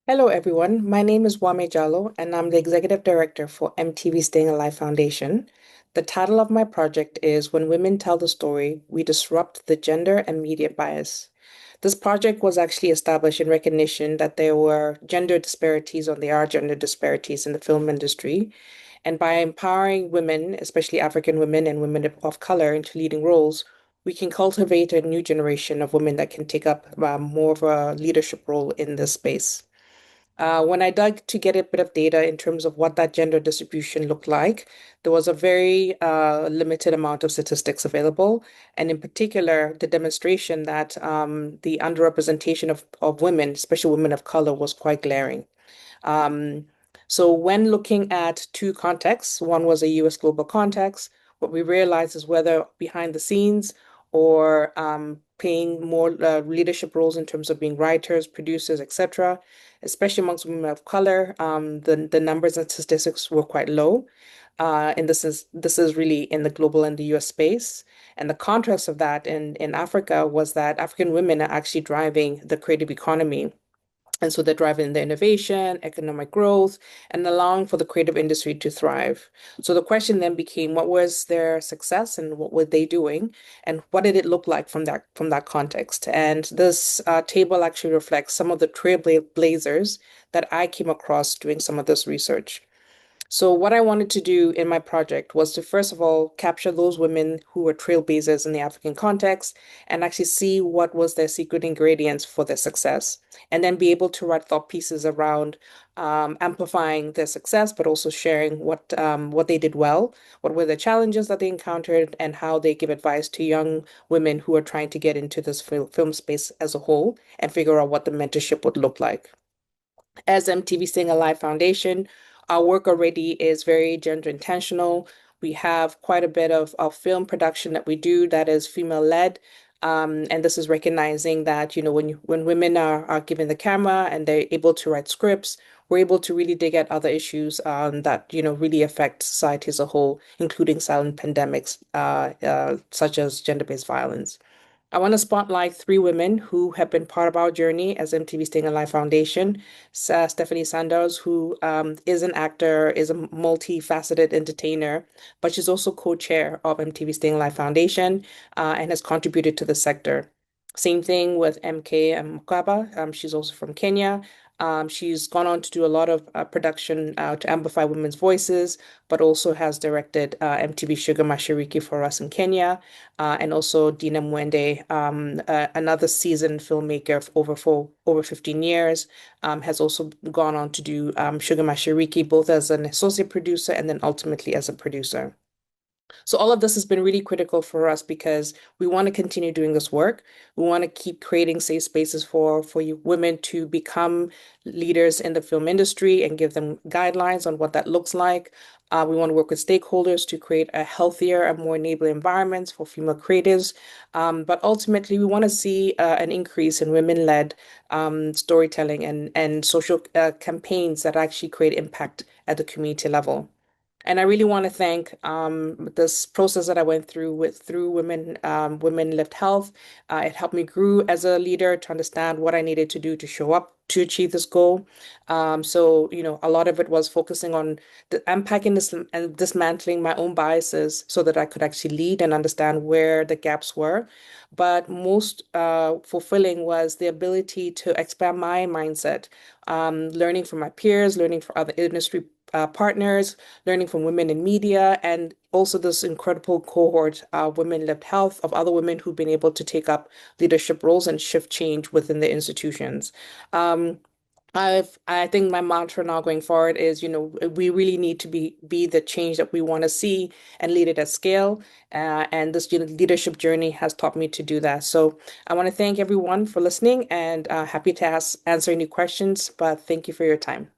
Hello, everyone. My name is Wame Jallo, and I'm the Executive Director for MTV Staying Alive Foundation. The title of my project is When Women Tell the Story, We Disrupt the Gender and Media Bias. This project was actually established in recognition that there were gender disparities, or there are gender disparities in the film industry. And by empowering women, especially African women and women of color, into leading roles, we can cultivate a new generation of women that can take up more of a leadership role in this space. When I dug to get a bit of data in terms of what that gender distribution looked like, there was a very limited amount of statistics available. And in particular, the demonstration that the underrepresentation of women, especially women of color, was quite glaring. Um, so when looking at two contexts, one was a US global context, what we realized is whether behind the scenes or playing more leadership roles in terms of being writers, producers, etc., especially amongst women of color, the numbers and statistics were quite low. And this is really in the global and the US space. And the contrast of that in Africa was that African women are actually driving the creative economy. And so they're driving the innovation, economic growth, and allowing for the creative industry to thrive. So the question then became, what was their success and what were they doing? And what did it look like from that context? And this table actually reflects some of the trailblazers that I came across doing some of this research. So, what I wanted to do in my project was to first of all capture those women who were trailblazers in the African context and actually see what was their secret ingredients for their success, and then be able to write thought pieces around amplifying their success, but also sharing what they did well, what were the challenges that they encountered, and how they give advice to young women who are trying to get into this film space as a whole and figure out what the mentorship would look like. As MTV Staying Alive Foundation, our work already is very gender intentional. We have quite a bit of film production that we do that is female led. And this is recognizing that, when women are given the camera and they're able to write scripts, we're able to really dig at other issues that, really affect society as a whole, including silent pandemics such as gender-based violence. I want to spotlight three women who have been part of our journey as MTV Staying Alive Foundation. Stephanie Sanders, who is an actor, is a multifaceted entertainer, but she's also co-chair of MTV Staying Alive Foundation and has contributed to the sector. Same thing with MK Mkaba. She's also from Kenya. She's gone on to do a lot of production to amplify women's voices, but also has directed MTV Sugar Mashariki for us in Kenya and also Dina Mwende, another seasoned filmmaker for over 15 years, has also gone on to do Sugar Mashiriki, both as an associate producer and then ultimately as a producer. So all of this has been really critical for us because we want to continue doing this work. We want to keep creating safe spaces for you women to become leaders in the film industry and give them guidelines on what that looks like. We want to work with stakeholders to create a healthier and more enabling environments for female creatives. But ultimately, we want to see an increase in women-led storytelling and social campaigns that actually create impact at the community level. And I really want to thank this process that I went through through Women Lift Health. It helped me grow as a leader to understand what I needed to do to show up to achieve this goal. So, a lot of it was focusing on unpacking this and dismantling my own biases so that I could actually lead and understand where the gaps were. But most fulfilling was the ability to expand my mindset, learning from my peers, learning from other industry partners, learning from women in media, and also this incredible cohort, Women Lived Health, of other women who've been able to take up leadership roles and shift change within the institutions. Um, I think my mantra now going forward is, we really need to be the change that we want to see and lead it at scale. And this leadership journey has taught me to do that. So I want to thank everyone for listening and happy to answer any questions, but thank you for your time.